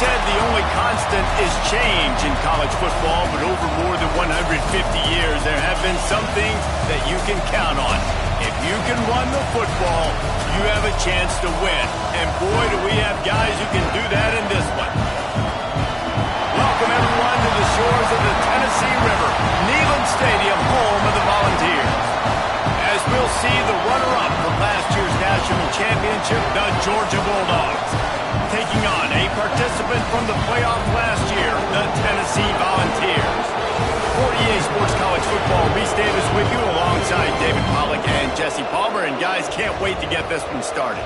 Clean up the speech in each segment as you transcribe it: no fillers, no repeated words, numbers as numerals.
said the only constant is change in college football, but over more than 150 years, there have been some things that you can count on. If you can run the football, you have a chance to win. And boy, do we have guys who can do that in this one. Welcome, everyone, to the shores of the Tennessee River, Neyland Stadium, home of the Volunteers. As we'll see the runner-up from last year's national championship, the Georgia Bulldogs, taking on a participant from the playoff last year, the Tennessee Volunteers. For EA Sports College Football, Reese Davis with you alongside David Pollack and Jesse Palmer. And guys, can't wait to get this one started.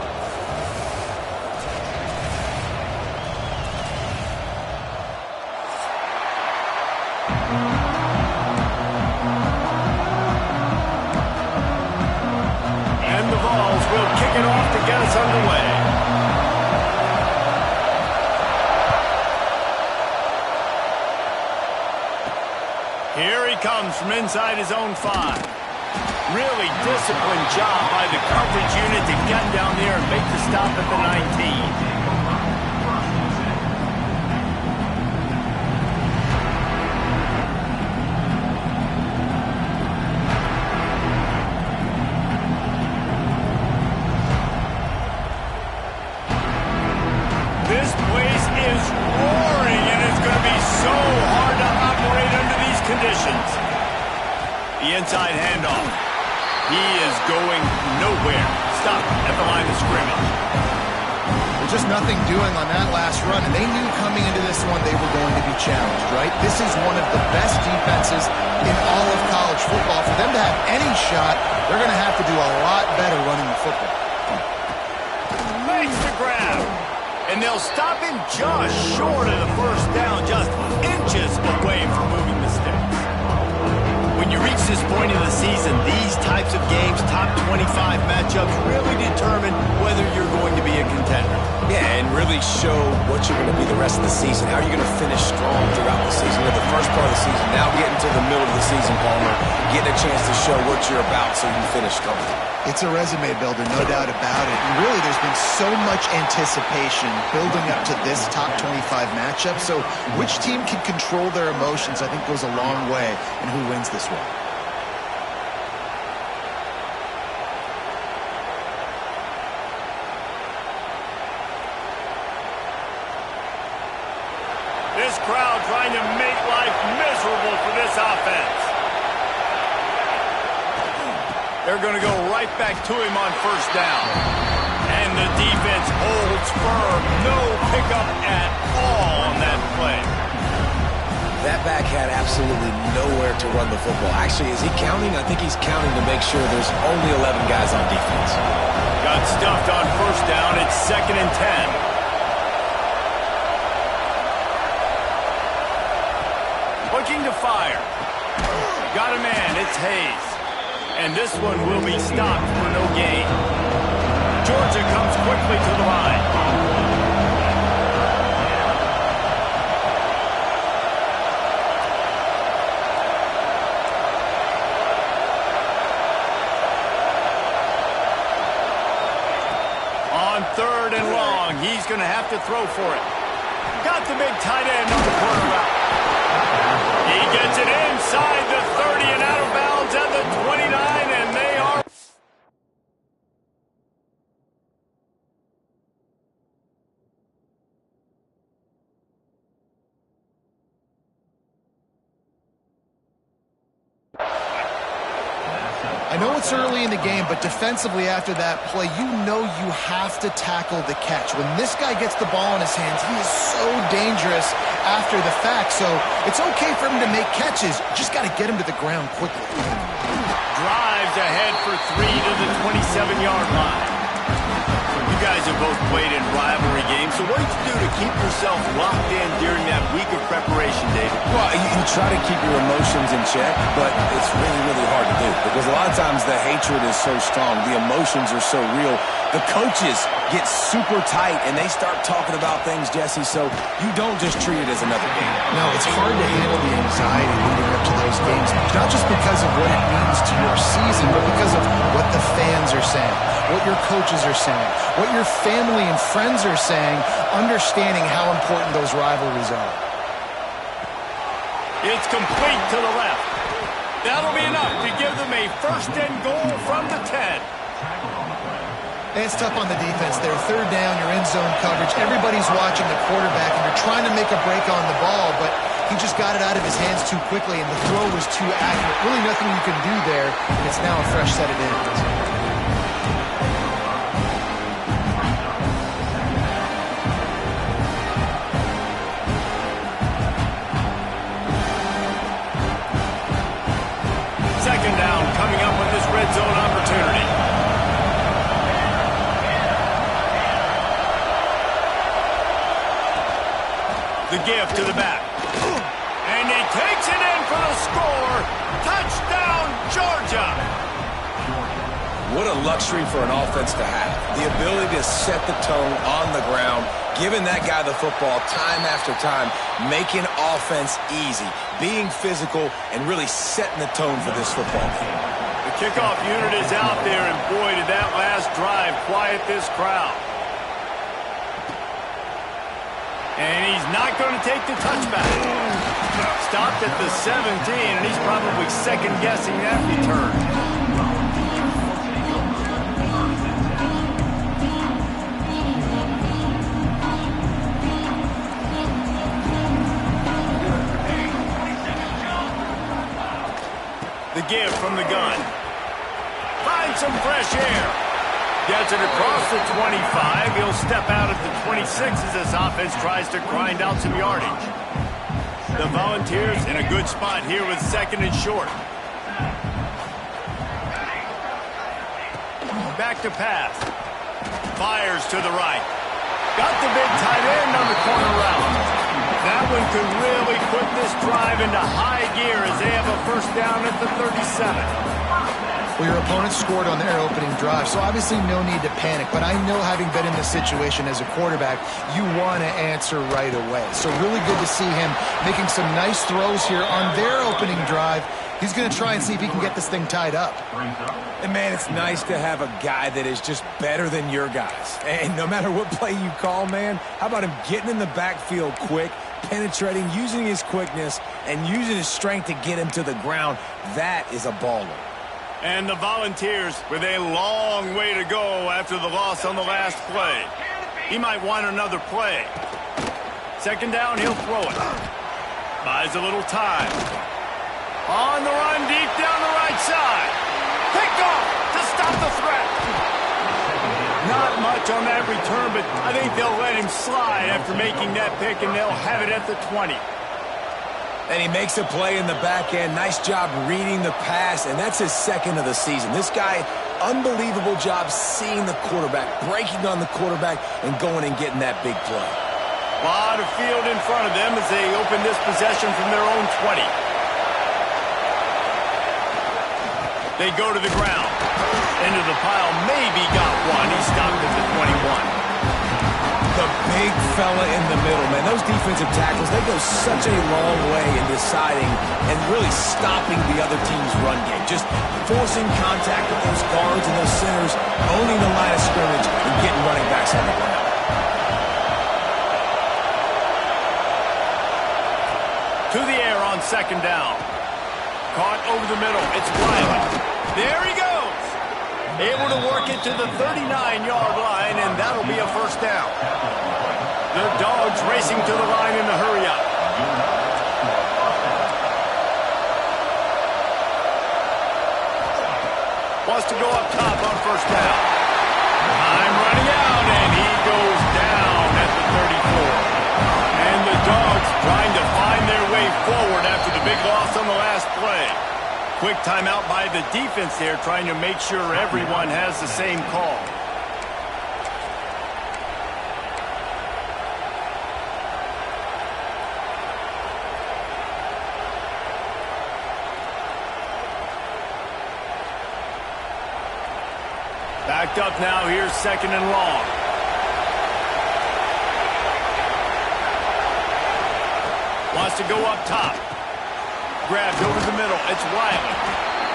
And the Vols will kick it off to get us underway. Here he comes from inside his own 5. Really disciplined job by the coverage unit to get down there and make the stop at the 19. This place is roaring, and it's going to be so hard to operate under these conditions. The inside handoff. He is going nowhere. Stop at the line of scrimmage. There's just nothing doing on that last run, and they knew coming into this one they were going to be challenged, right? This is one of the best defenses in all of college football. For them to have any shot, they're going to have to do a lot better running the football. Makes the grab. And they'll stop him just short of the first down, just inches away from moving the sticks. When you reach this point in the season, these types of games, top 25 matchups, really determine whether you're going to be a contender. Yeah, and really show what you're going to be the rest of the season. How are you going to finish strong throughout the season? You know, the first part of the season, now getting to the middle of the season, Palmer, getting a chance to show what you're about so you finish strong. It's a resume builder, no doubt about it. And really, there's been so much anticipation building up to this top 25 matchup. So which team can control their emotions, I think, goes a long way in who wins this one. This crowd trying to make life miserable for this offense. They're going to go right back to him on first down. And the defense holds firm. No pickup at all on that play. That back had absolutely nowhere to run the football. Actually, is he counting? I think he's counting to make sure there's only 11 guys on defense. Got stuffed on first down. It's 2nd and 10. Looking to fire. Got a man. It's Hayes. And this one will be stopped for no gain. Georgia comes quickly to the line. On 3rd and long, he's going to have to throw for it. Got the big tight end on the corner route. He gets it inside the 30 and out of bounds at the 29, and they are... I know it's early in the game, but defensively after that play, you know you have to tackle the catch. When this guy gets the ball in his hands, he is so dangerous after the fact. So it's okay for him to make catches. Just got to get him to the ground quickly. Drives ahead for 3 to the 27-yard line. You guys have both played in rivalry games, so what did you do to keep yourself locked in during that week of preparation, David? Well, you try to keep your emotions in check, but it's really, really hard to do because a lot of times the hatred is so strong, the emotions are so real. The coaches get super tight, and they start talking about things, Jesse, so you don't just treat it as another game. No, it's hard to handle the anxiety leading up to those games, not just because of what it means to your season, but because of what the fans are saying. what your coaches are saying, what your family and friends are saying, understanding how important those rivalries are. It's complete to the left. That'll be enough to give them a first and goal from the 10. It's tough on the defense there. Third down, you're in zone coverage. Everybody's watching the quarterback, and you're trying to make a break on the ball, but he just got it out of his hands too quickly, and the throw was too accurate. Really nothing you can do there, and it's now a fresh set of downs. Second down coming up with this red zone opportunity. The give to the back. And he takes it in for the score. Touchdown, Georgia. What a luxury for an offense to have. The ability to set the tone on the ground, giving that guy the football time after time, making offense easy, being physical, and really setting the tone for this football game. The kickoff unit is out there, and boy, did that last drive quiet this crowd. And he's not going to take the touchback. Stopped at the 17, and he's probably second-guessing that return. The give from the gun. Finds some fresh air. Gets it across the 25. He'll step out at the 26 as this offense tries to grind out some yardage. The Volunteers in a good spot here with second and short. Back to pass. Fires to the right. Got the big tight end on the corner route. That one could really put this drive into high gear as they have a first down at the 37. Well, your opponent scored on their opening drive, so obviously no need to panic. But I know, having been in this situation as a quarterback, you want to answer right away. So really good to see him making some nice throws here on their opening drive. He's going to try and see if he can get this thing tied up. And, man, it's nice to have a guy that is just better than your guys. And no matter what play you call, man, how about him getting in the backfield quick, penetrating, using his quickness, and using his strength to get him to the ground? That is a baller. And the Volunteers with a long way to go after the loss on the last play. He might want another play. Second down, he'll throw it. Buys a little time. On the run, deep down the right side. Picked off to stop the threat. Not much on that return, but I think they'll let him slide after making that pick, and they'll have it at the 20. And he makes a play in the back end. Nice job reading the pass, and that's his second of the season. This guy, unbelievable job seeing the quarterback, breaking on the quarterback, and going and getting that big play. A lot of field in front of them as they open this possession from their own 20. They go to the ground. Into the pile, maybe got one. He stopped at the 21. The big fella in the middle, man. Those defensive tackles, they go such a long way in deciding and really stopping the other team's run game. Just forcing contact with those guards and those centers, owning the line of scrimmage, and getting running backs on the ground. To the air on second down. Caught over the middle. It's Wiley. There he goes. Able to work it to the 39-yard line, and that'll be a first down. The Dogs racing to the line in a hurry-up. Wants to go up top on first down. Time running out, and he goes down at the 34. And the Dogs trying to find their way forward after the big loss on the last play. Quick timeout by the defense there, trying to make sure everyone has the same call. Backed up now, here's second and long. Wants to go up top. Grabbed over the middle. It's Wiley.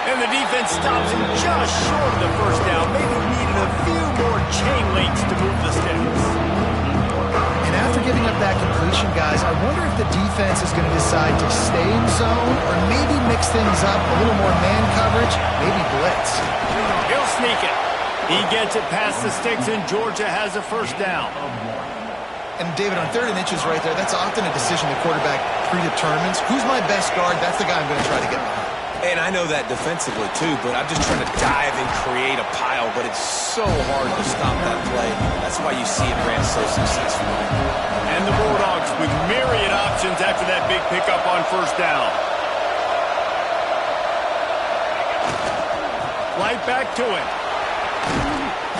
And the defense stops him just short of the first down. Maybe needed a few more chain links to move the sticks. And after giving up that completion, guys, I wonder if the defense is going to decide to stay in zone or maybe mix things up, a little more man coverage, maybe blitz. He'll sneak it. He gets it past the sticks, and Georgia has a first down. And, David, on 3rd and inches right there, that's often a decision the quarterback predetermines. Who's my best guard? That's the guy I'm going to try to get behind. And I know that defensively, too, but I'm just trying to dive and create a pile, but it's so hard to stop that play. That's why you see it ran so successfully. And the Bulldogs with myriad options after that big pickup on first down. Right back to it.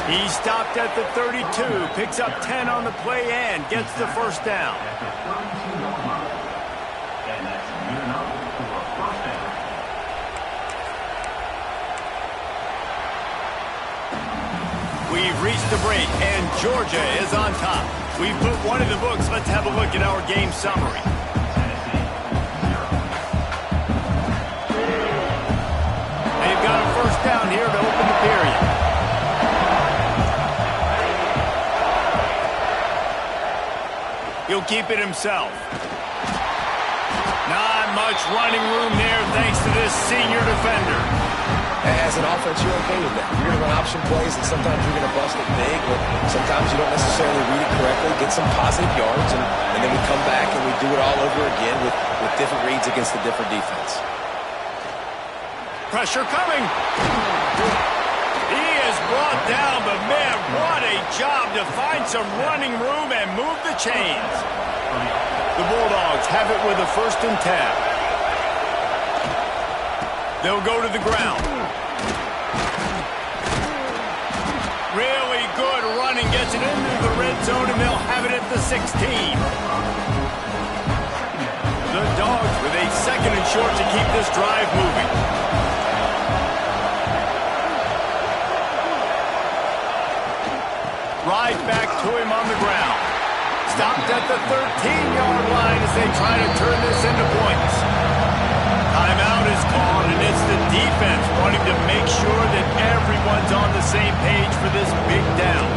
He stopped at the 32, picks up 10 on the play and gets the first down. We've reached the break, and Georgia is on top. We've put one in the books. Let's have a look at our game summary. They've got a first down here to open the period. He'll keep it himself. Not much running room there thanks to this senior defender. As an offense, you're okay with that. You're going to run option plays, and sometimes you're going to bust it big, but sometimes you don't necessarily read it correctly, get some positive yards, and then we come back and we do it all over again with different reads against a different defense. Pressure coming. He is brought down, but man, what a job to find some running room and move the chains. The Bulldogs have it with a 1st and 10. They'll go to the ground. Really good running, gets it into the red zone, and they'll have it at the 16. The Dogs with a 2nd and short to keep this drive moving. Right back to him on the ground. Stopped at the 13-yard line as they try to turn this into points. Timeout is called, and it's the defense wanting to make sure that everyone's on the same page for this big down.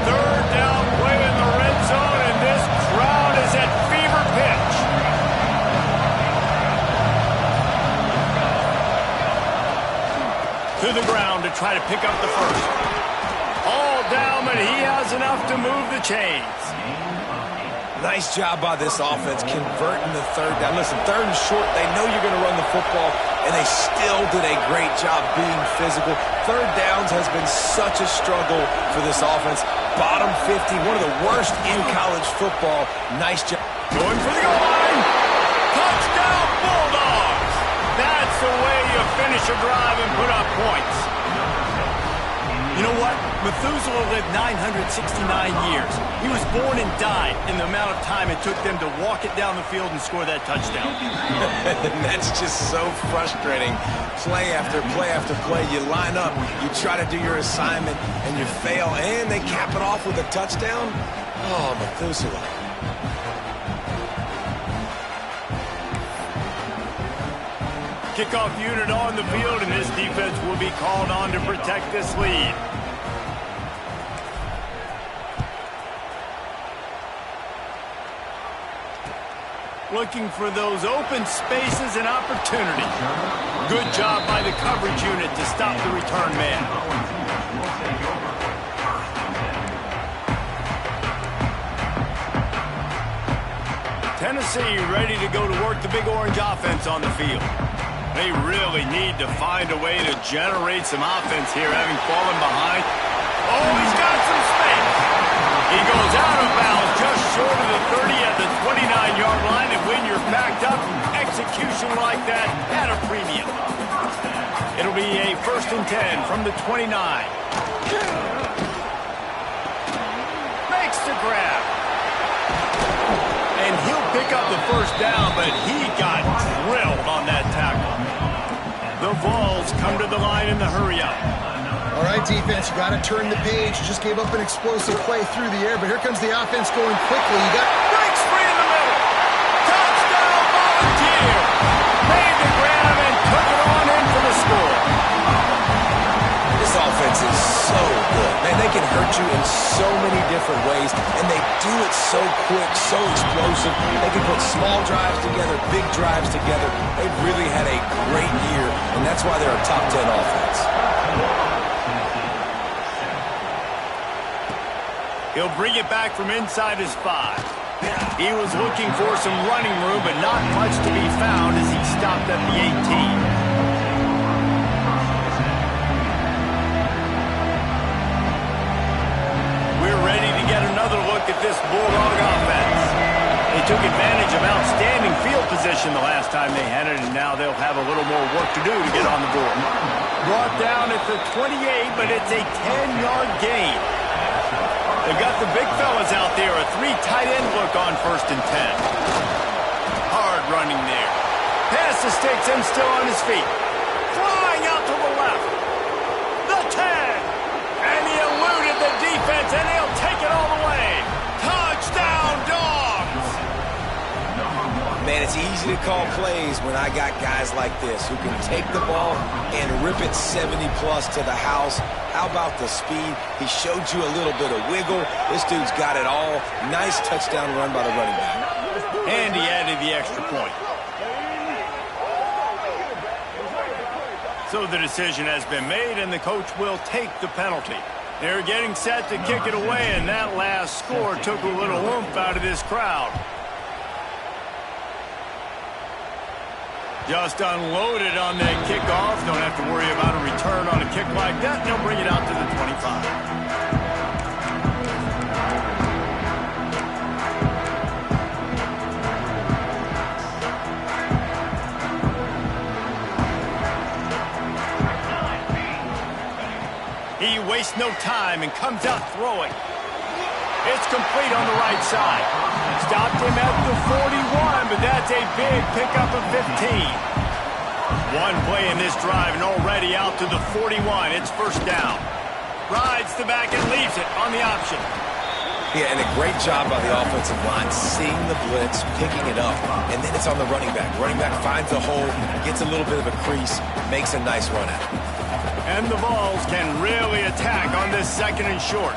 Third down play in the red zone, and this crowd is at fever pitch. To the ground to try to pick up the first. All down, but he has enough to move the chains. Nice job by this offense converting the 3rd down. Listen, 3rd and short, they know you're going to run the football, and they still did a great job being physical. 3rd downs has been such a struggle for this offense. Bottom 50, one of the worst in college football. Nice job. Going for the goal line. Touchdown, Bulldogs. That's the way you finish a drive and put up points. You know what? Methuselah lived 969 years. He was born and died in the amount of time it took them to walk it down the field and score that touchdown. That's just so frustrating. Play after play after play. You line up, you try to do your assignment, and you fail, and they cap it off with a touchdown? Oh, Methuselah. Kickoff unit on the field, and this defense will be called on to protect this lead. Looking for those open spaces and opportunity. Good job by the coverage unit to stop the return man. Tennessee ready to go to work the Big Orange offense on the field. They really need to find a way to generate some offense here, having fallen behind. Oh, he's got some space. He goes out of bounds just short of the 30 at the 29-yard line, and when you're backed up, execution like that at a premium. It'll be a 1st and 10 from the 29. Makes the grab. And he'll pick up the first down, but he got drilled on that tackle. The Vols come to the line in the hurry-up. All right, defense, you got to turn the page. You just gave up an explosive play through the air, but here comes the offense going quickly. You got breaks free in the middle. can hurt you in so many different ways, and they do it so quick, so explosive. They can put small drives together, big drives together. They've really had a great year, and that's why they're a top 10 offense. He'll bring it back from inside his 5. He was looking for some running room, but not much to be found as he stopped at the 18. We're ready to get another look at this Bulldog offense. They took advantage of outstanding field position the last time they had it, and now they'll have a little more work to do to get on the board. Brought down at the 28, but it's a 10-yard gain. They've got the big fellas out there, a 3 tight end look on 1st and 10. Hard running there. Pass the sticks and still on his feet. Flying out to the left. The 10. And he eluded the defense, and he'll take it all the way. Touchdown, Dogs! Man, it's easy to call plays when I got guys like this who can take the ball and rip it 70-plus to the house. How about the speed? He showed you a little bit of wiggle. This dude's got it all. Nice touchdown run by the running back. And he added the extra point. So the decision has been made, and the coach will take the penalty. They're getting set to kick it away, and that last score took a little oomph out of this crowd. Just unloaded on that kickoff. Don't have to worry about a return on a kick like that. They'll bring it out to the 25. He wastes no time and comes out throwing. It's complete on the right side. Stopped him at the 41, but that's a big pickup of 15. One play in this drive and already out to the 41. It's 1st down. Rides the back and leaves it on the option. Yeah, and a great job by the offensive line, seeing the blitz, picking it up, and then it's on the running back. Running back finds a hole, gets a little bit of a crease, makes a nice run at it. And the Vols can really attack on this 2nd and short.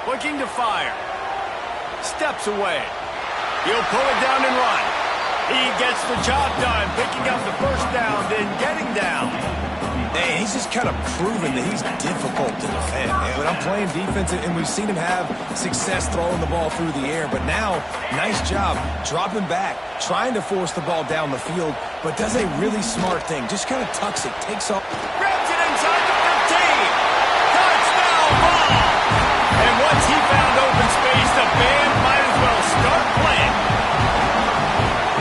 Looking to fire. Steps away. He'll pull it down and run. He gets the job done, picking up the 1st down, then getting down. Hey, he's just kind of proven that he's difficult to defend. And when I'm playing defense, and we've seen him have success throwing the ball through the air, but now, nice job dropping back, trying to force the ball down the field, but does a really smart thing. Just kind of tucks it, takes off. Grabs it inside the 15. Touchdown ball. And once he found open space, the band might as well start playing.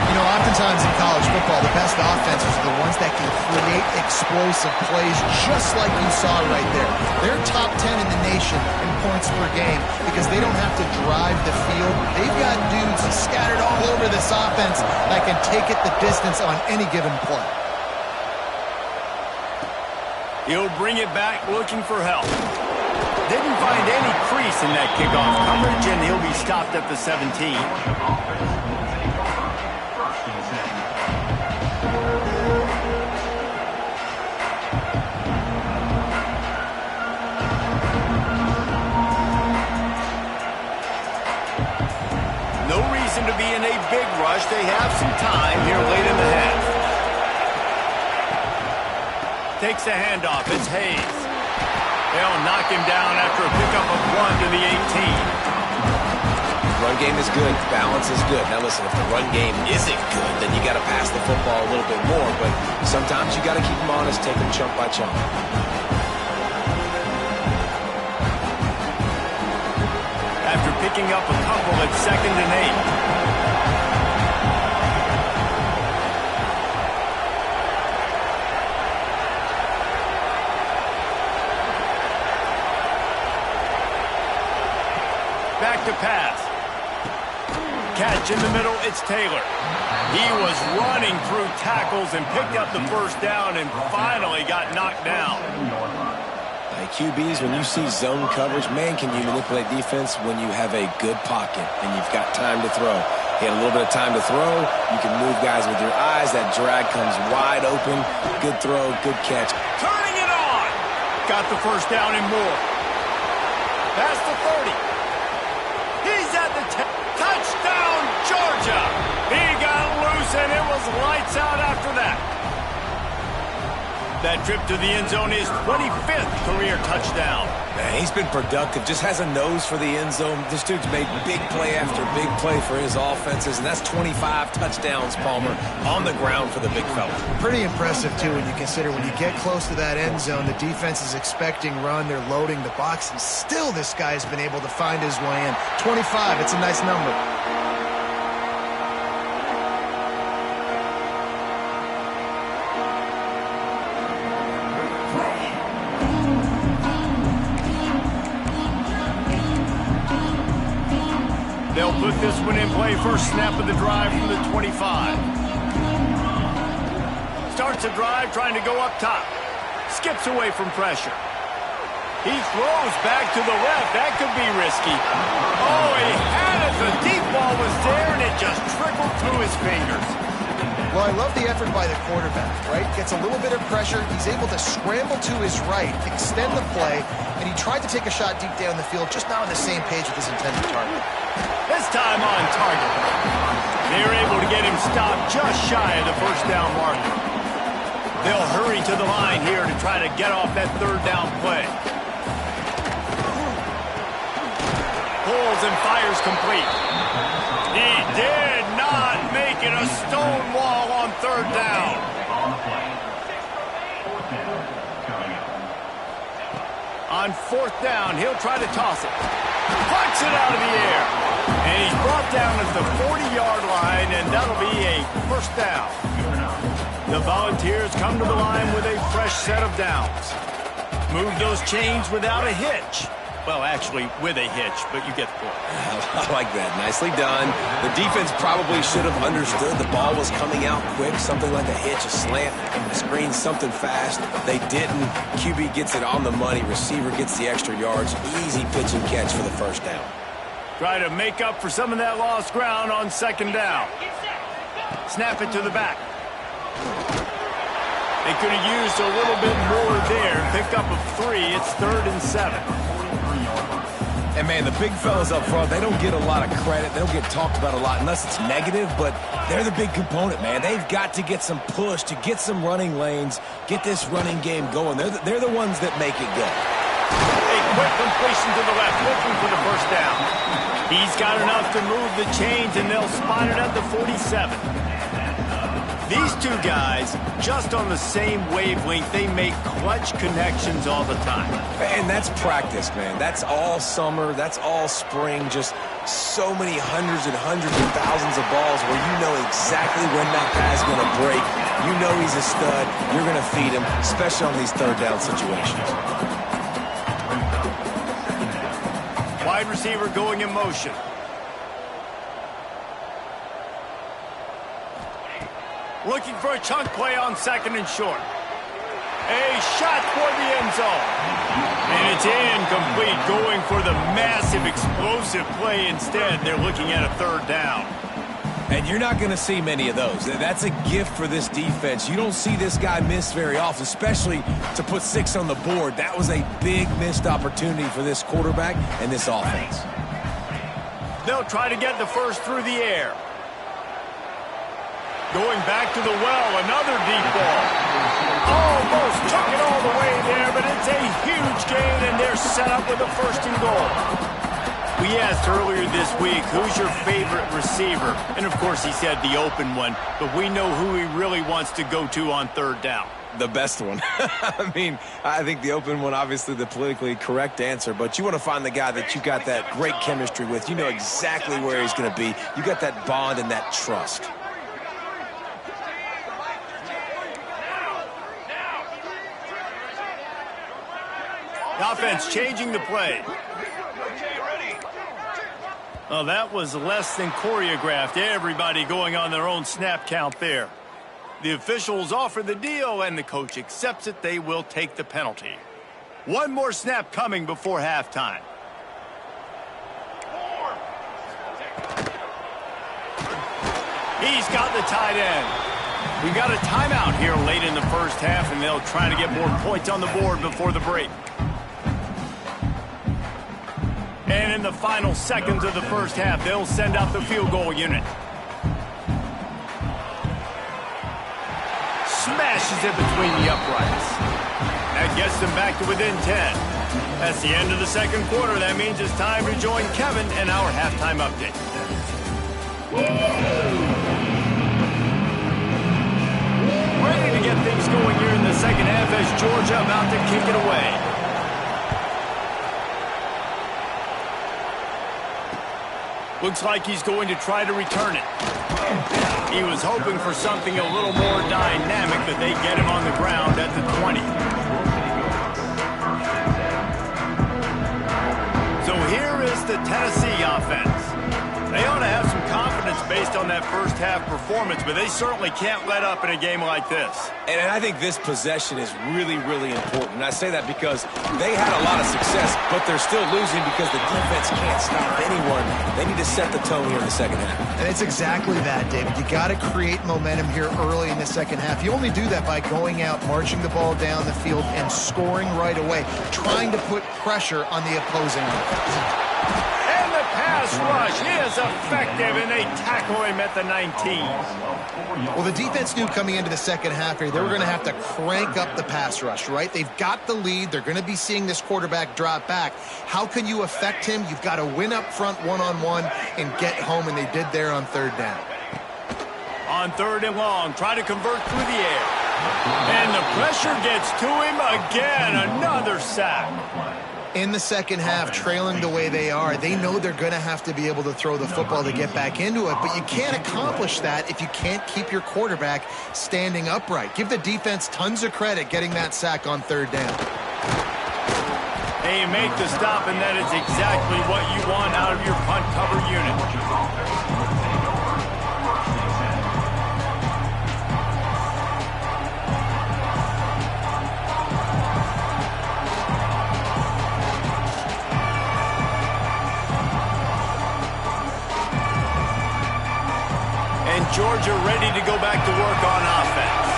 You know, oftentimes in college football, the best offenses are the ones that can create explosive plays just like you saw right there. They're top 10 in the nation in points per game because they don't have to drive the field. They've got dudes scattered all over this offense that can take it the distance on any given play. He'll bring it back looking for help. Didn't find any crease in that kickoff coverage, and he'll be stopped at the 17. No reason to be in a big rush. They have some time here late in the half. Takes the handoff. It's Hayes. They'll knock him down after a pickup of 1 to the 18. Run game is good. Balance is good. Now listen, if the run game isn't good, then you got to pass the football a little bit more. But sometimes you got to keep them honest, take them chunk by chunk. After picking up a couple at 2nd and 8. Back to pass. Catch in the middle, it's Taylor. He was running through tackles and picked up the 1st down and finally got knocked down. QBs, when you see zone coverage, man, can you manipulate defense when you have a good pocket and you've got time to throw. He had a little bit of time to throw. You can move guys with your eyes. That drag comes wide open. Good throw, good catch. Turning it on. got the first down and more. Past the 30. He's at the 10. Touchdown, Georgia. He got loose, and it was lights out after that. That trip to the end zone is 25th career touchdown. Man, he's been productive. Just has a nose for the end zone. This dude's made big play after big play for his offenses, and that's 25 touchdowns, Palmer, on the ground for the big fella. Pretty impressive, too, when you consider when you get close to that end zone, the defense is expecting run. They're loading the box, and still this guy's been able to find his way in. 25, it's a nice number. They'll put this one in play. First snap of the drive from the 25. Starts the drive trying to go up top. Skips away from pressure. He throws back to the left. That could be risky. Oh, he had it. The deep ball was there, and it just trickled through his fingers. Well, I love the effort by the quarterback, right? Gets a little bit of pressure. He's able to scramble to his right, extend the play, and he tried to take a shot deep down the field, just not on the same page with his intended target. This time on target. They're able to get him stopped just shy of the first down marker. They'll hurry to the line here to try to get off that third down play. Pulls and fires complete. He did not make it a stone wall on third down. On fourth down, he'll try to toss it. Punts it out of the air. And he's brought down at the 40-yard line, and that'll be a first down. The Volunteers come to the line with a fresh set of downs. Move those chains without a hitch. Well, actually, with a hitch, but you get the point. I like that. Nicely done. The defense probably should have understood the ball was coming out quick, something like a hitch, a slant, a screen, something fast. They didn't. QB gets it on the money. Receiver gets the extra yards. Easy pitch and catch for the first down. Try to make up for some of that lost ground on second down. Snap it to the back. They could have used a little bit more there. Pick up of 3. It's 3rd and 7. And, man, the big fellas up front, they don't get a lot of credit. They don't get talked about a lot unless it's negative, but they're the big component, man. They've got to get some push to get some running lanes, get this running game going. They're the ones that make it go. A quick completion to the left, looking for the first down. He's got enough to move the chains, and they'll spot it at the 47. These two guys, just on the same wavelength, they make clutch connections all the time. And that's practice, man. That's all summer. That's all spring. Just so many hundreds and hundreds of thousands of balls where you know exactly when that pass is going to break. You know he's a stud. You're going to feed him, especially on these third down situations. Wide receiver going in motion. Looking for a chunk play on second and short. A shot toward the end zone. And it's incomplete, going for the massive explosive play instead. They're looking at a third down. And you're not going to see many of those. That's a gift for this defense. You don't see this guy miss very often, especially to put 6 on the board. That was a big missed opportunity for this quarterback and this offense. They'll try to get the first through the air. Going back to the well, another deep ball. Almost took it all the way there, but it's a huge gain, and they're set up with a first and goal. We asked earlier this week, who's your favorite receiver? And, of course, he said the open one, but we know who he really wants to go to on third down. The best one. I mean, I think the open one, obviously the politically correct answer, but you want to find the guy that you got that great chemistry with. You know exactly where he's going to be. You got that bond and that trust. The offense changing the play. Oh, that was less than choreographed. Everybody going on their own snap count there. The officials offer the deal, and the coach accepts it. They will take the penalty. One more snap coming before halftime. He's got the tight end. We got a timeout here late in the first half, and they'll try to get more points on the board before the break. And in the final seconds of the first half, they'll send out the field goal unit. Smashes it between the uprights. That gets them back to within 10. That's the end of the second quarter. That means it's time to join Kevin in our halftime update. Ready to get things going here in the second half as Georgia about to kick it away. Looks like he's going to try to return it. He was hoping for something a little more dynamic, but they get him on the ground at the 20. So here is the Tennessee offense. They ought to have some confidence based on that first half performance, but they certainly can't let up in a game like this. And I think this possession is really, really important. And I say that because they had a lot of success, but they're still losing because the defense can't stop anyone. They need to set the tone here in the second half. And it's exactly that, David. You got to create momentum here early in the second half. You only do that by going out, marching the ball down the field, and scoring right away, trying to put pressure on the opposing offense. Pass rush is effective, and they tackle him at the 19. Well, the defense knew coming into the second half here, they were going to have to crank up the pass rush, right? They've got the lead. They're going to be seeing this quarterback drop back. How can you affect him? You've got to win up front one-on-one and get home, and they did there on third down. On third and long, try to convert through the air. And the pressure gets to him again. Another sack. In the second half, trailing the way they are, they know they're going to have to be able to throw the football to get back into it, but you can't accomplish that if you can't keep your quarterback standing upright. Give the defense tons of credit getting that sack on third down. They make the stop, and that is exactly what you want out of your punt cover unit. Georgia ready to go back to work on offense.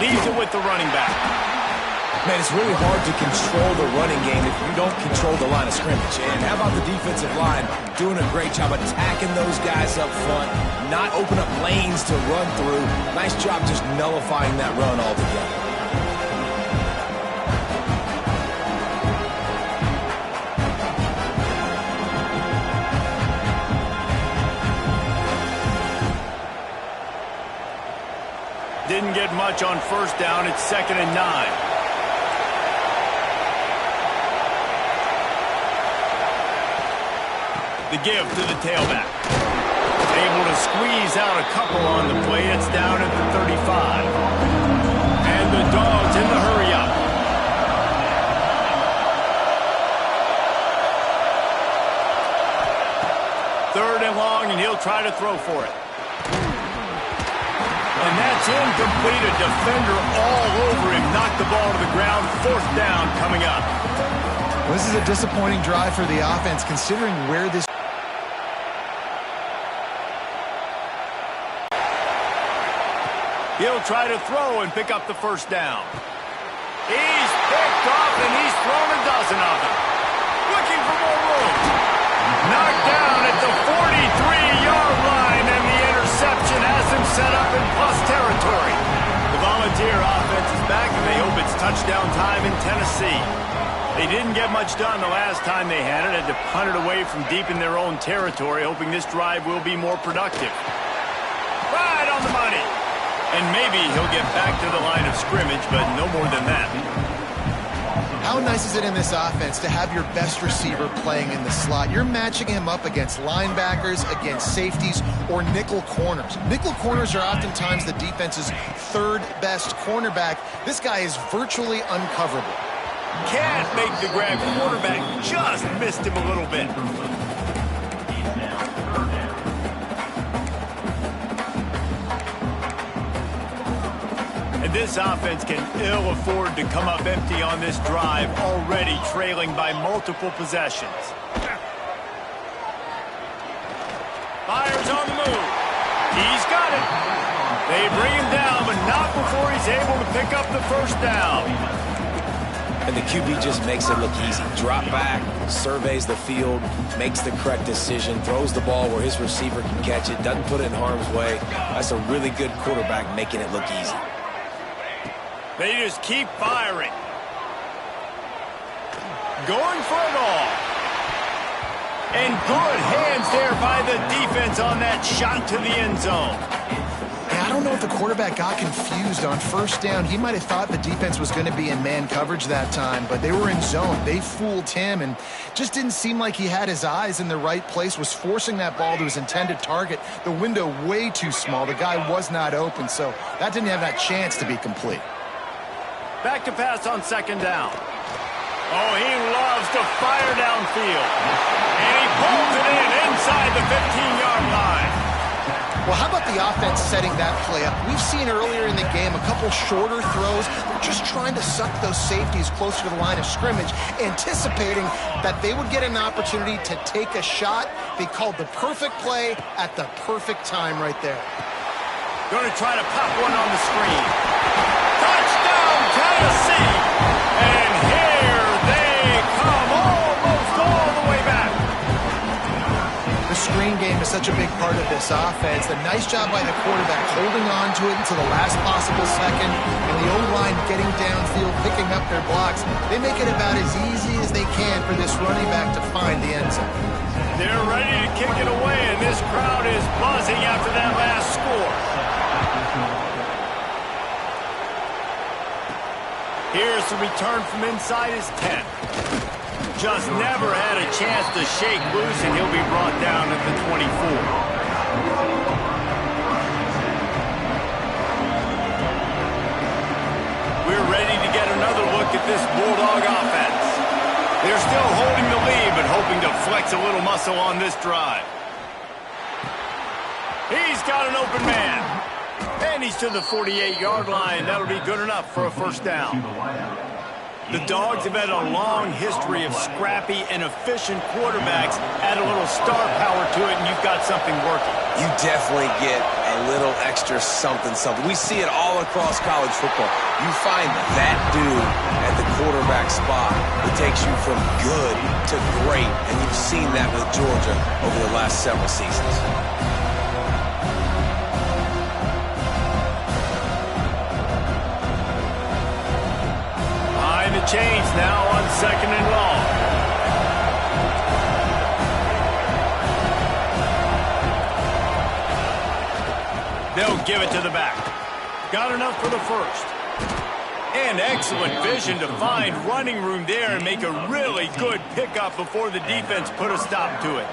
Leaves it with the running back. Man, it's really hard to control the running game if you don't control the line of scrimmage. And how about the defensive line doing a great job attacking those guys up front, not open up lanes to run through. Nice job just nullifying that run altogether. Didn't get much on first down. It's 2nd and 9. The give to the tailback. Able to squeeze out a couple on the play. It's down at the 35. And the Dogs in the hurry up. Third and long, and he'll try to throw for it. And that's incomplete. A defender all over him. Knocked the ball to the ground. 4th down coming up. Well, this is a disappointing drive for the offense, considering where this... He'll try to throw and pick up the first down. He's picked off, and he's thrown a dozen of them. Looking for more room. Knocked down at the 43-yard line, and the interception has him set up in plus territory. The Volunteer offense is back, and they hope it's touchdown time in Tennessee. They didn't get much done the last time they had it. Had to punt it away from deep in their own territory, hoping this drive will be more productive. Right on the money. And maybe he'll get back to the line of scrimmage, but no more than that. How nice is it in this offense to have your best receiver playing in the slot? You're matching him up against linebackers, against safeties, or nickel corners. Nickel corners are oftentimes the defense's 3rd best cornerback. This guy is virtually uncoverable. Can't make the grab. Quarterback just missed him a little bit. And this offense can ill afford to come up empty on this drive, already trailing by multiple possessions. Fires on the move. He's got it. They bring him down, but not before he's able to pick up the first down. And the QB just makes it look easy. Drop back, surveys the field, makes the correct decision, throws the ball where his receiver can catch it, doesn't put it in harm's way. That's a really good quarterback making it look easy. They just keep firing. Going for it all. And good hands there by the defense on that shot to the end zone. I don't know if the quarterback got confused on first down. He might have thought the defense was going to be in man coverage that time, but they were in zone. They fooled him and just didn't seem like he had his eyes in the right place, was forcing that ball to his intended target. The window way too small. The guy was not open, so that didn't have that chance to be complete. Back to pass on second down. Oh, he loves to fire downfield. And he pulls it in inside the 15-yard line. Well, how about the offense setting that play up? We've seen earlier in the game a couple shorter throws. They're just trying to suck those safeties closer to the line of scrimmage, anticipating that they would get an opportunity to take a shot. They called the perfect play at the perfect time right there. Going to try to pop one on the screen. Touchdown, Tennessee! And here they come, almost all the way back. The screen game is such a big part of this offense. A nice job by the quarterback holding on to it until the last possible second, and the O-line getting downfield, picking up their blocks. They make it about as easy as they can for this running back to find the end zone. They're ready to kick it away, and this crowd is buzzing after that last score. Here's the return from inside his 10. Just never had a chance to shake loose, and he'll be brought down at the 24. We're ready to get another look at this Bulldog offense. They're still holding the lead, but hoping to flex a little muscle on this drive. He's got an open man. And he's to the 48-yard line. That'll be good enough for a first down. The Dogs have had a long history of scrappy and efficient quarterbacks. Add a little star power to it, and you've got something working. You definitely get a little extra something. We see it all across college football. You find that dude at the quarterback spot. It takes you from good to great, and you've seen that with Georgia over the last several seasons. The change now on second and long. They'll give it to the back. Got enough for the first. And excellent vision to find running room there and make a really good pickup before the defense put a stop to it.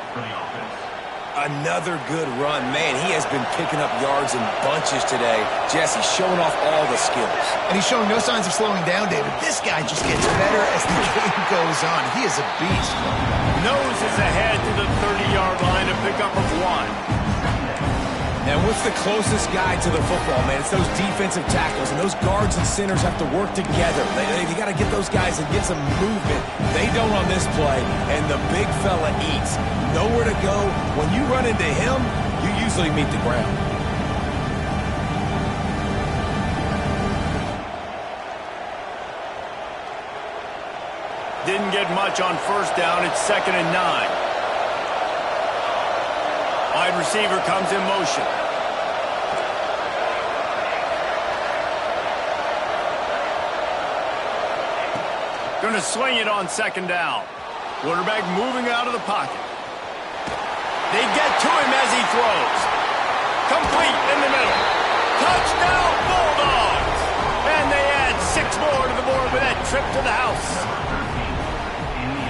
Another good run. Man, he has been picking up yards in bunches today. Jesse showing off all the skills. And he's showing no signs of slowing down, David. This guy just gets better as the game goes on. He is a beast. Noses ahead to the 30-yard line, a pickup of 1. And what's the closest guy to the football, man? It's those defensive tackles, and those guards and centers have to work together. They got to get those guys and get some movement. They don't on this play, and the big fella eats. Nowhere to go. When you run into him, you usually meet the ground. Didn't get much on first down. It's 2nd and 9. Wide receiver comes in motion. Going to swing it on 2nd down. Quarterback moving out of the pocket. They get to him as he throws. Complete in the middle. Touchdown, Bulldogs! And they add 6 more to the board with that trip to the house.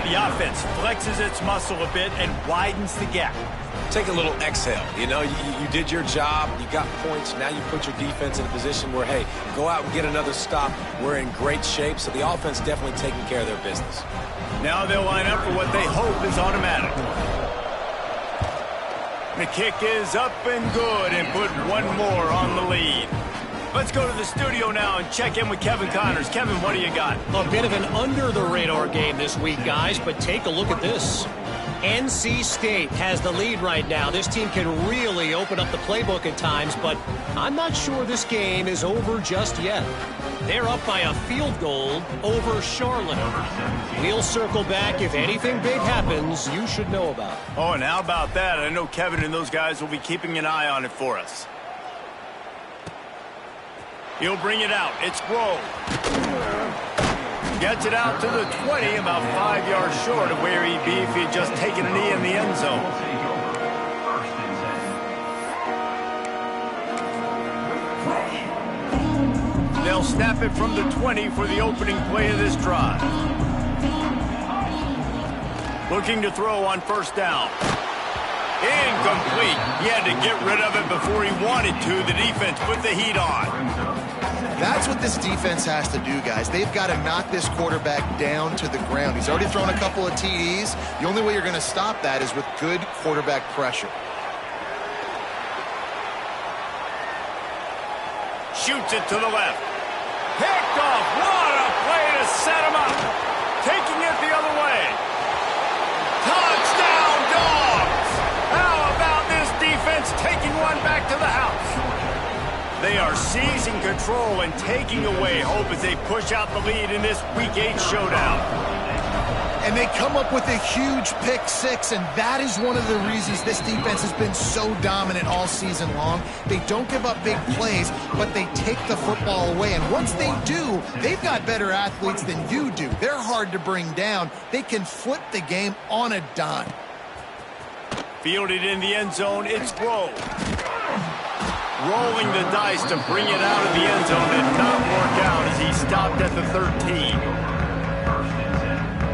The offense flexes its muscle a bit and widens the gap. Take a little exhale. You know, you did your job. You got points. Now you put your defense in a position where, hey, go out and get another stop. We're in great shape, so the offense definitely taking care of their business. Now they'll line up for what they hope is automatic. The kick is up and good and put 1 more on the lead. Let's go to the studio now and check in with Kevin Connors. Kevin, what do you got? A bit of an under-the-radar game this week, guys, but take a look at this. NC State has the lead right now. This team can really open up the playbook at times, but I'm not sure this game is over just yet. They're up by a field goal over Charlotte. We'll circle back if anything big happens you should know about. Oh, and how about that? I know Kevin and those guys will be keeping an eye on it for us. He'll bring it out. It's Grove. Gets it out to the 20, about 5 yards short of where he'd be if he had just taken a knee in the end zone. They'll snap it from the 20 for the opening play of this drive. Looking to throw on first down. Incomplete. He had to get rid of it before he wanted to. The defense put the heat on. That's what this defense has to do, guys. They've got to knock this quarterback down to the ground. He's already thrown a couple of TDs. The only way you're going to stop that is with good quarterback pressure. Shoots it to the left. Picked off. What a play to set him up. Taking it the other way. Touchdown, Dogs! How about this defense taking one back to the house? They are seizing control and taking away hope as they push out the lead in this Week 8 showdown. And they come up with a huge pick six, and that is one of the reasons this defense has been so dominant all season long. They don't give up big plays, but they take the football away. And once they do, they've got better athletes than you do. They're hard to bring down. They can flip the game on a dime. Fielded in the end zone, it's Grove. Rolling the dice to bring it out of the end zone did not work out as he stopped at the 13.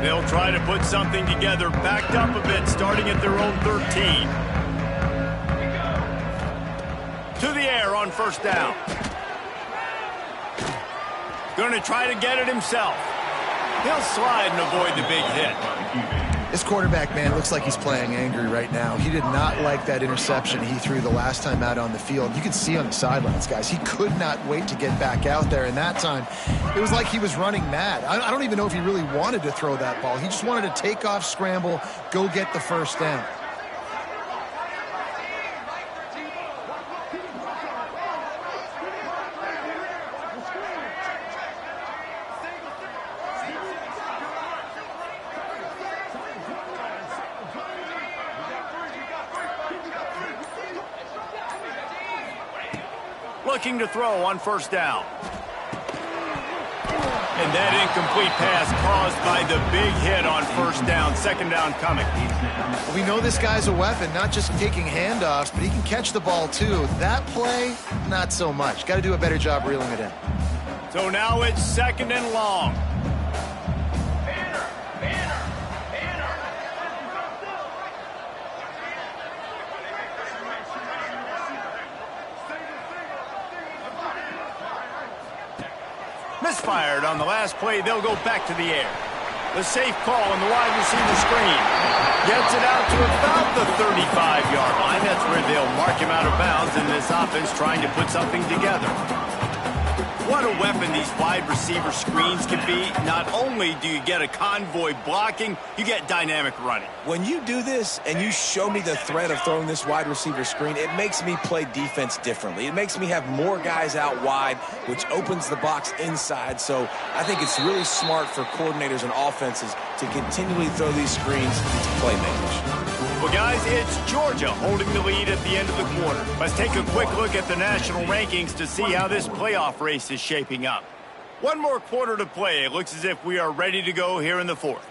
They'll try to put something together, backed up a bit, starting at their own 13. To the air on first down. Going to try to get it himself. He'll slide and avoid the big hit. This quarterback, man, looks like he's playing angry right now. He did not like that interception he threw the last time out on the field. You can see on the sidelines, guys, he could not wait to get back out there. And that time, it was like he was running mad. I don't even know if he really wanted to throw that ball. He just wanted to take off, scramble, go get the first down. Looking to throw on first down. And that incomplete pass caused by the big hit on first down. Second down coming. We know this guy's a weapon, not just taking handoffs, but he can catch the ball too. That play, not so much. Got to do a better job reeling it in. So now it's second and long. Misfired on the last play. They'll go back to the air. The safe call on the wide receiver screen. Gets it out to about the 35-yard line. That's where they'll mark him out of bounds in this offense trying to put something together. What a weapon these wide receiver screens can be. Not only do you get a convoy blocking, you get dynamic running. When you do this and you show me the threat of throwing this wide receiver screen, it makes me play defense differently. It makes me have more guys out wide, which opens the box inside. So I think it's really smart for coordinators and offenses to continually throw these screens to playmakers. Well, guys, it's Georgia holding the lead at the end of the quarter. Let's take a quick look at the national rankings to see how this playoff race is shaping up. One more quarter to play. It looks as if we are ready to go here in the fourth.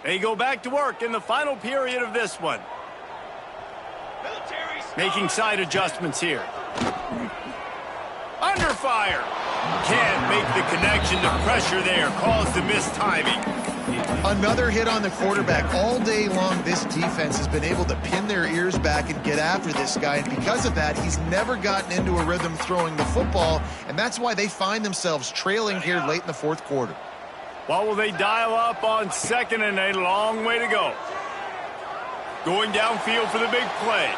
They go back to work in the final period of this one. Making side adjustments here. Under fire. Can't make the connection to pressure there. Caused the missed timing. Another hit on the quarterback. All day long, this defense has been able to pin their ears back and get after this guy. And because of that, he's never gotten into a rhythm throwing the football. And that's why they find themselves trailing here late in the fourth quarter. Well, will they dial up on second and a long way to go? Going downfield for the big play.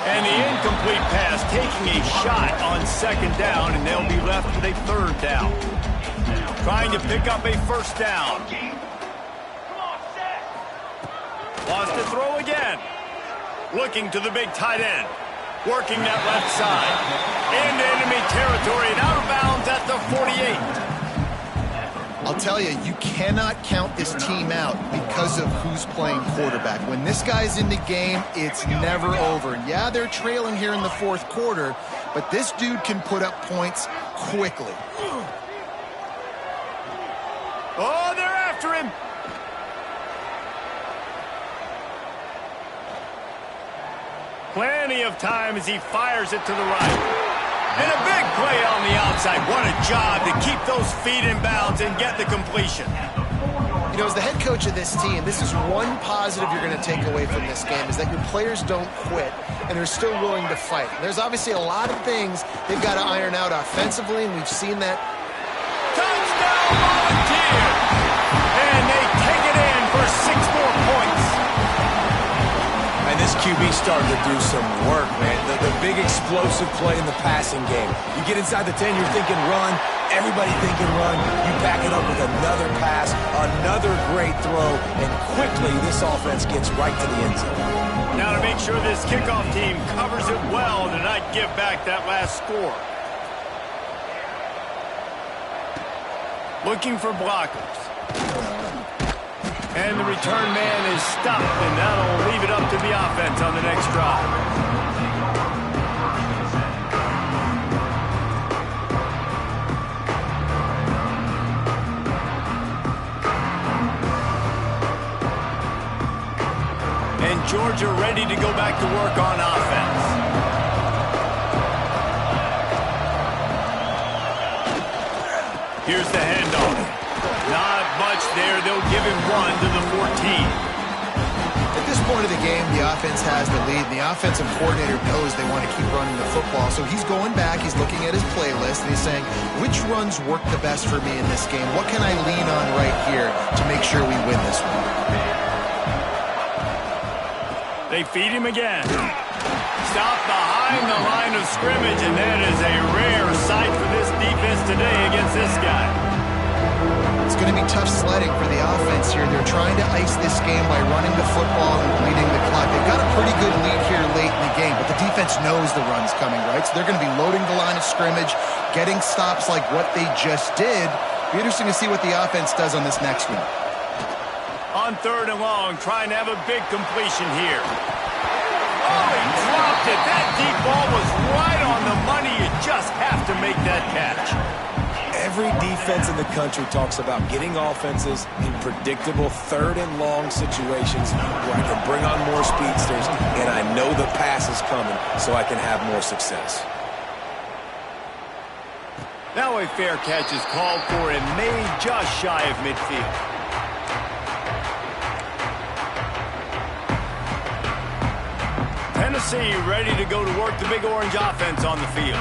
And the incomplete pass taking a shot on second down, and they'll be left with a third down. Trying to pick up a first down. Lost to throw again. Looking to the big tight end. Working that left side. Into enemy territory and out of bounds at the 48. I'll tell you, you cannot count this team out because of who's playing quarterback. When this guy's in the game, it's never over. And yeah, they're trailing here in the fourth quarter, but this dude can put up points quickly. Oh, they're after him. Plenty of time as he fires it to the right. And a big play on the outside. What a job to keep those feet in bounds and get the completion. You know, as the head coach of this team, this is one positive you're going to take away from this game, is that your players don't quit and they're still willing to fight. There's obviously a lot of things they've got to iron out offensively, and we've seen that. Touchdown, Volunteers! And they take it in for 6 more points. And this QB starting to do some work, man. The big explosive play in the passing game. You get inside the 10, you're thinking run. Everybody thinking run. You back it up with another pass, another great throw, and quickly this offense gets right to the end zone. Now to make sure this kickoff team covers it well to not give back that last score. Looking for blockers. And the return man is stopped, and that'll leave it up to the offense on the next drive. And Georgia ready to go back to work on offense. Here's the handoff. Not much there. They'll give him 1 to the 14. At this point of the game, the offense has the lead, and the offensive coordinator knows they want to keep running the football. So he's going back, he's looking at his playlist, and he's saying, which runs work the best for me in this game? What can I lean on right here to make sure we win this one? They feed him again. Stop behind the line of scrimmage, and that is a rare sight for this defense today against this guy. It's going to be tough sledding for the offense here. They're trying to ice this game by running the football and bleeding the clock. They've got a pretty good lead here late in the game, but the defense knows the run's coming, right? So they're going to be loading the line of scrimmage, getting stops like what they just did. Be interesting to see what the offense does on this next one. On 3rd and long, trying to have a big completion here. Oh, he dropped it. That deep ball was right on the money. You just have to make that catch. Every defense in the country talks about getting offenses in predictable 3rd and long situations where I can bring on more speedsters and I know the pass is coming so I can have more success. Now a fair catch is called for and made just shy of midfield. Tennessee ready to go to work the Big Orange offense on the field.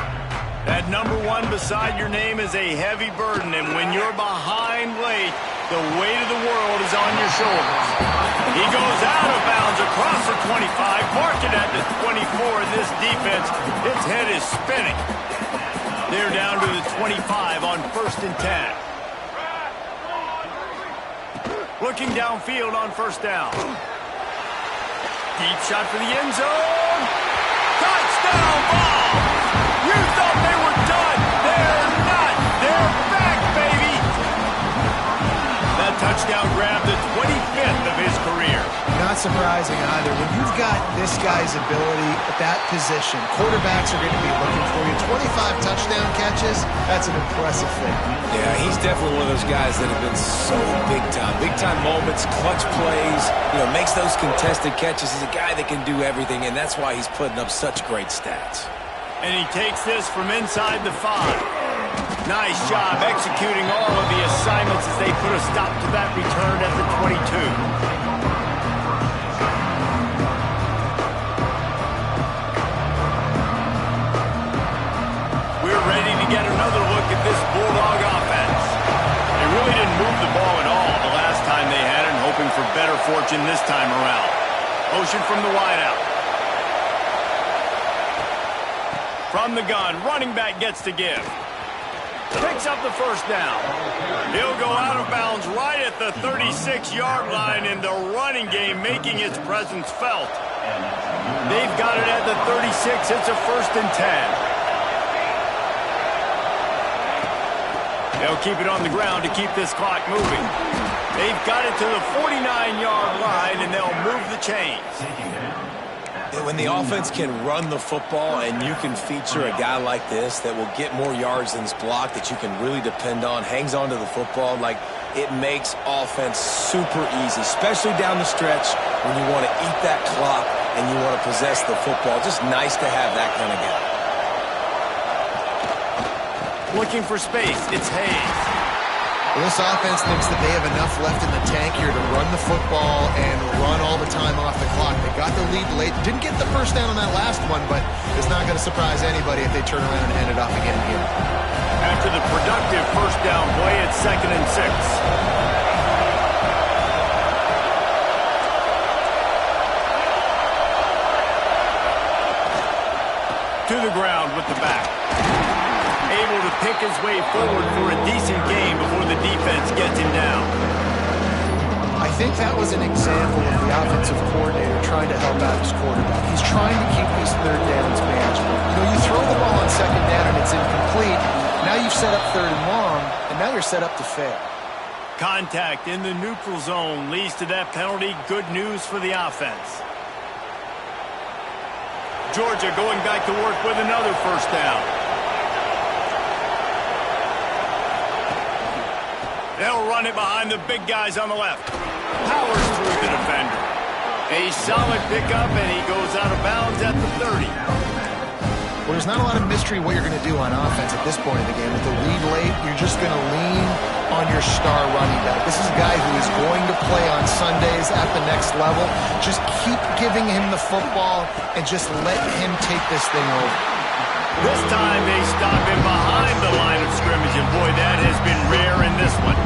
That number 1 beside your name is a heavy burden, and when you're behind late, the weight of the world is on your shoulders. He goes out of bounds across the 25, mark it at the 24, and this defense, its head is spinning. They're down to the 25 on 1st and 10. Looking downfield on 1st down. Deep shot for the end zone. Touchdown ball! You thought they were done. They're not. They're back, baby. That touchdown grabbed the 25th of his career. Not surprising either. When you've got this guy's ability at that position, quarterbacks are going to be looking for you. 25 touchdown catches, that's an impressive thing. Yeah, he's definitely one of those guys that have been so big time. Big time moments, clutch plays, makes those contested catches. He's a guy that can do everything, and that's why he's putting up such great stats. And he takes this from inside the 5. Nice job executing all of the assignments as they put a stop to that return at the 22. We're ready to get another look at this Bulldog offense. They really didn't move the ball at all the last time they had it, hoping for better fortune this time around. Motion from the wideout. From the gun, running back gets to give. Picks up the first down. He'll go out of bounds right at the 36-yard line in the running game, making its presence felt. They've got it at the 36. It's a 1st and 10. They'll keep it on the ground to keep this clock moving. They've got it to the 49-yard line, and they'll move the chains. When the offense can run the football and you can feature a guy like this that will get more yards than his block, that you can really depend on, hangs on to the football, like, it makes offense super easy, especially down the stretch when you want to eat that clock and you want to possess the football. Just nice to have that kind of guy. Looking for space, it's Hayes. Well, this offense thinks that they have enough left in the tank here to run the football and run all the time off the clock. They got the lead late. Didn't get the first down on that last one, but it's not going to surprise anybody if they turn around and hand it off again here. After the productive first down play, it's 2nd and 6. To the ground with the back. Able to pick his way forward for a decent gain before the defense gets him down. I think that was an example of the offensive coordinator trying to help out his quarterback. He's trying to keep these 3rd downs manageable. You know, you throw the ball on 2nd down and it's incomplete. Now you've set up 3rd and long, and now you're set up to fail. Contact in the neutral zone leads to that penalty. Good news for the offense. Georgia going back to work with another first down. They'll run it behind the big guys on the left. Powers through the defender. A solid pickup, and he goes out of bounds at the 30. Well, there's not a lot of mystery what you're going to do on offense at this point in the game. With the lead late, you're just going to lean on your star running back. This is a guy who is going to play on Sundays at the next level. Just keep giving him the football and just let him take this thing over. This time they stop him behind the line of scrimmage, and boy, that has been rare in this one.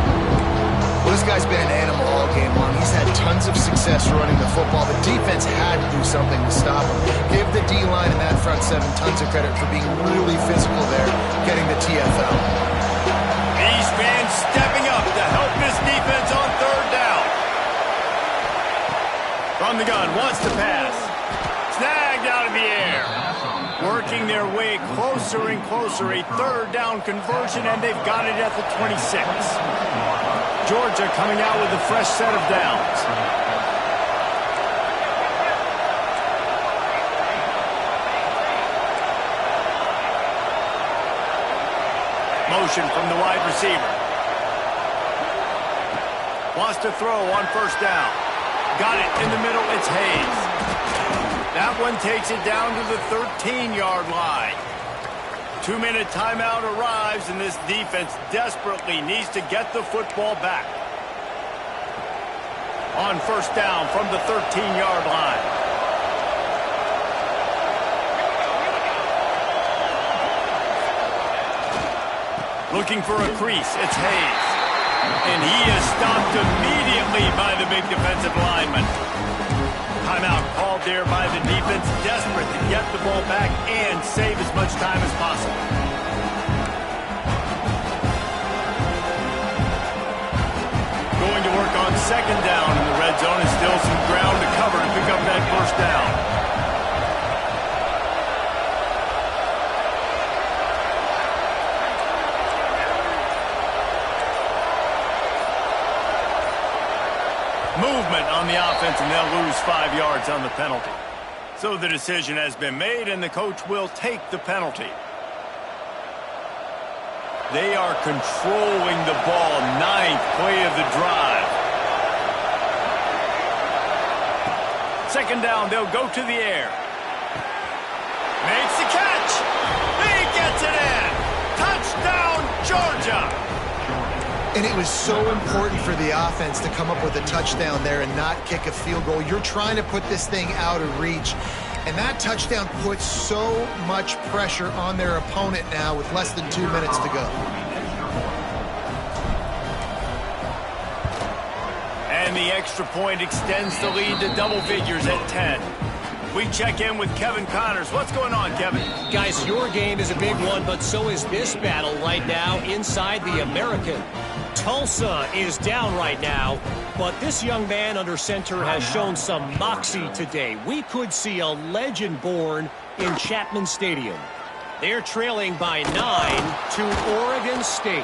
Well, this guy's been an animal all game long. He's had tons of success running the football. The defense had to do something to stop him. Give the D-line and that front seven tons of credit for being really physical there, getting the TFL. East fans stepping up to help this defense on 3rd down. From the gun, wants to pass. Snagged out of the air. Working their way closer and closer, a 3rd down conversion, and they've got it at the 26. Georgia coming out with a fresh set of downs. Motion from the wide receiver. Wants to throw on 1st down. Got it in the middle, it's Hayes. That one takes it down to the 13-yard line. 2-minute timeout arrives, and this defense desperately needs to get the football back. On 1st down from the 13-yard line. Looking for a crease, it's Hayes. And he is stopped immediately by the big defensive lineman. Timeout called there by the defense, desperate to get the ball back and save as much time as possible. Going to work on 2nd down in the red zone, and still some ground to cover to pick up that 1st down. Movement on the offense, and they'll lose 5 yards on the penalty. So the decision has been made, and the coach will take the penalty. They are controlling the ball. 9th play of the drive. 2nd down, they'll go to the air. Makes the catch. He gets it in. Touchdown, Georgia. And it was so important for the offense to come up with a touchdown there and not kick a field goal. You're trying to put this thing out of reach. And that touchdown puts so much pressure on their opponent now with less than 2 minutes to go. And the extra point extends the lead to double figures at 10. We check in with Kevin Connors. What's going on, Kevin? Guys, your game is a big one, but so is this battle right now inside the American. Tulsa is down right now, but this young man under center has shown some moxie today. We could see a legend born in Chapman Stadium. They're trailing by 9 to Oregon State.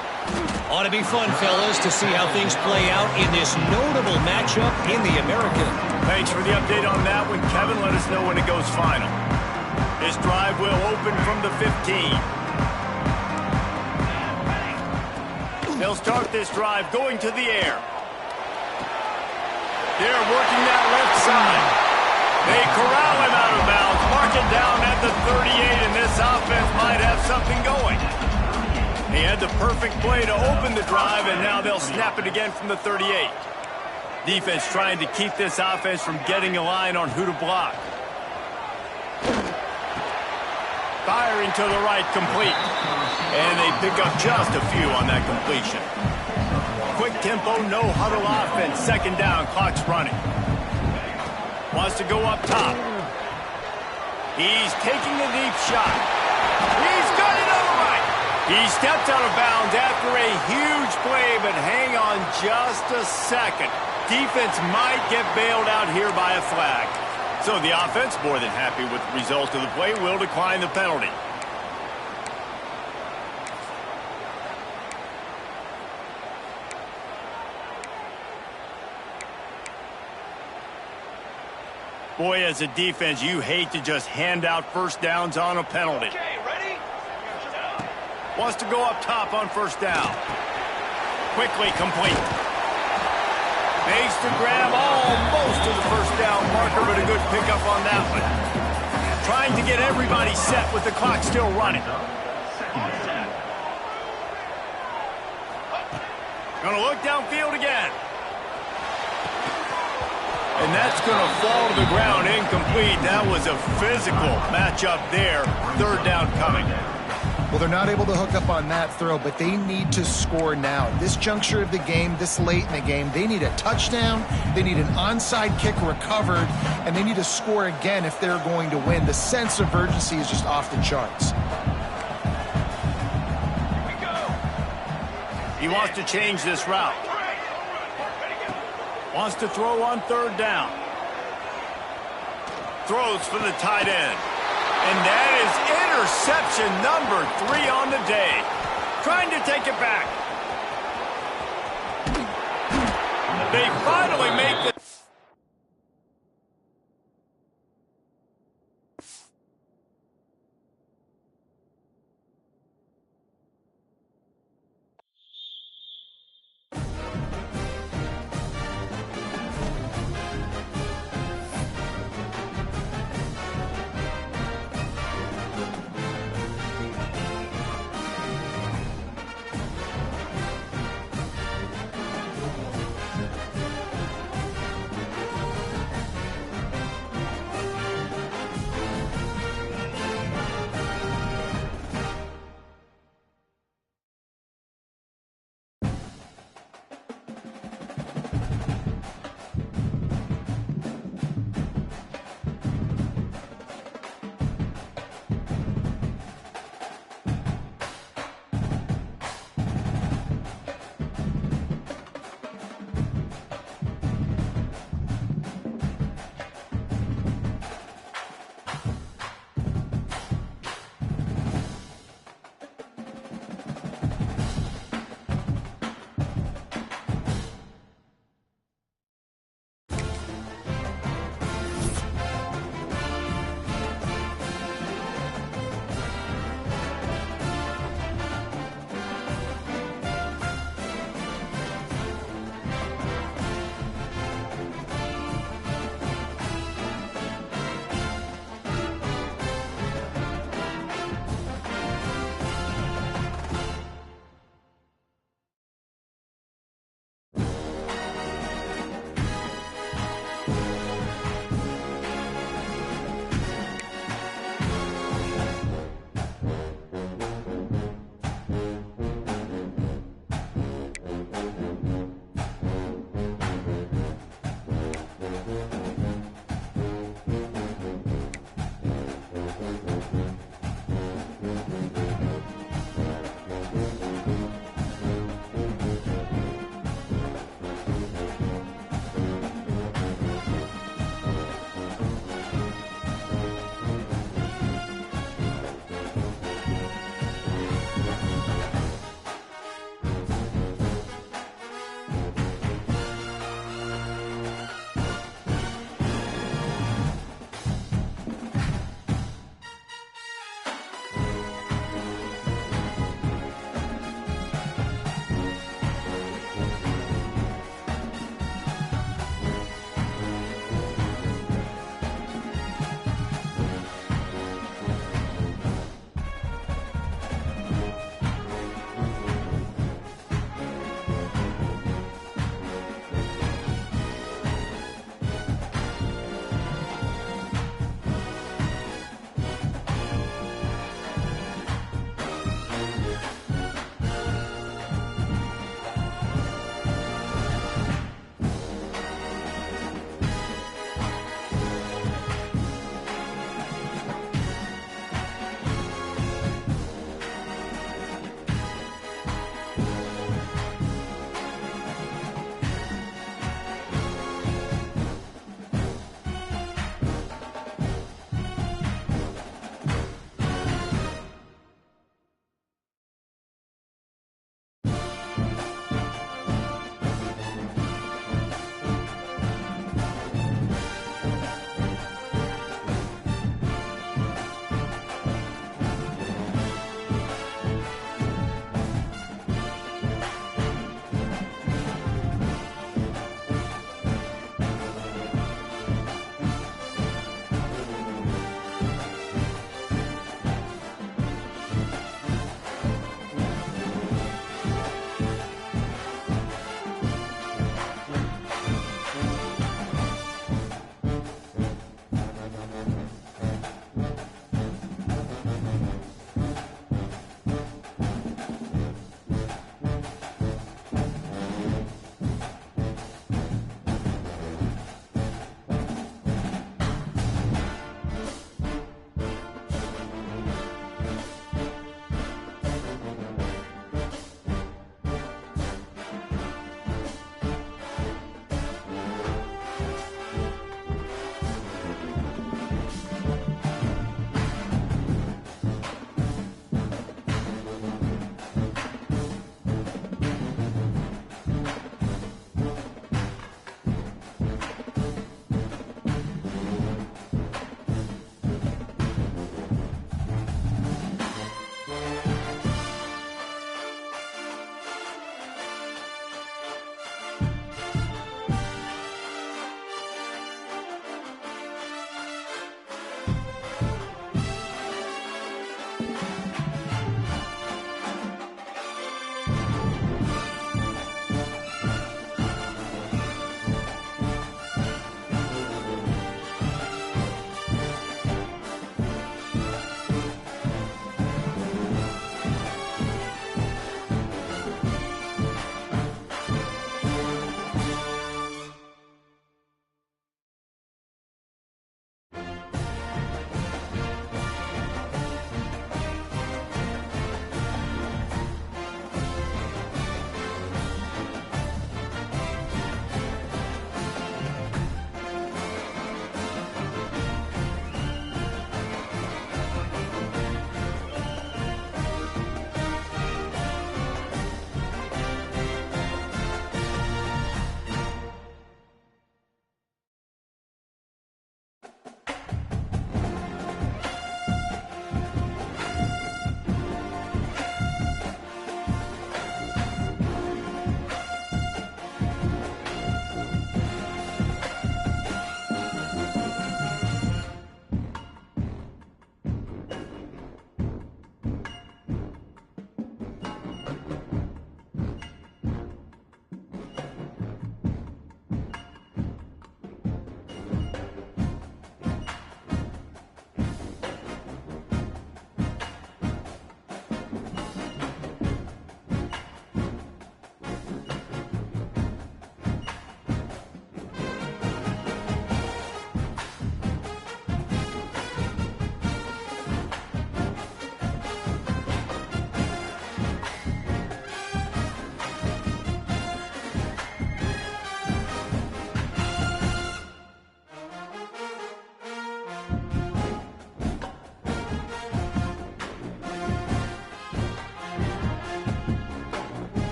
Ought to be fun, fellas, to see how things play out in this notable matchup in the American. Thanks for the update on that one, Kevin. Let us know when it goes final. This drive will open from the 15. They'll start this drive going to the air. They're working that left side. They corral him out of bounds, mark it down at the 38, and this offense might have something going. He had the perfect play to open the drive, and now they'll snap it again from the 38. Defense trying to keep this offense from getting a line on who to block. Firing to the right, complete. And they pick up just a few on that completion. Quick tempo, no huddle offense. Second down, clock's running. Wants to go up top. He's taking a deep shot. He's got it all right. He stepped out of bounds after a huge play, but hang on just a second. Defense might get bailed out here by a flag. So the offense, more than happy with the result of the play, will decline the penalty. Boy, as a defense, you hate to just hand out first downs on a penalty. Okay, ready? Wants to go up top on first down. Quickly complete. Makes the grab almost to the first down marker, but a good pickup on that one. Trying to get everybody set with the clock still running. Gonna look downfield again. And that's going to fall to the ground incomplete. That was a physical matchup there. Third down coming. Well, they're not able to hook up on that throw, but they need to score now. This juncture of the game, this late in the game, they need a touchdown, they need an onside kick recovered, and they need to score again if they're going to win. The sense of urgency is just off the charts. He wants to change this route. Wants to throw on third down. Throws for the tight end. And that is interception number 3 on the day. Trying to take it back. They finally make the...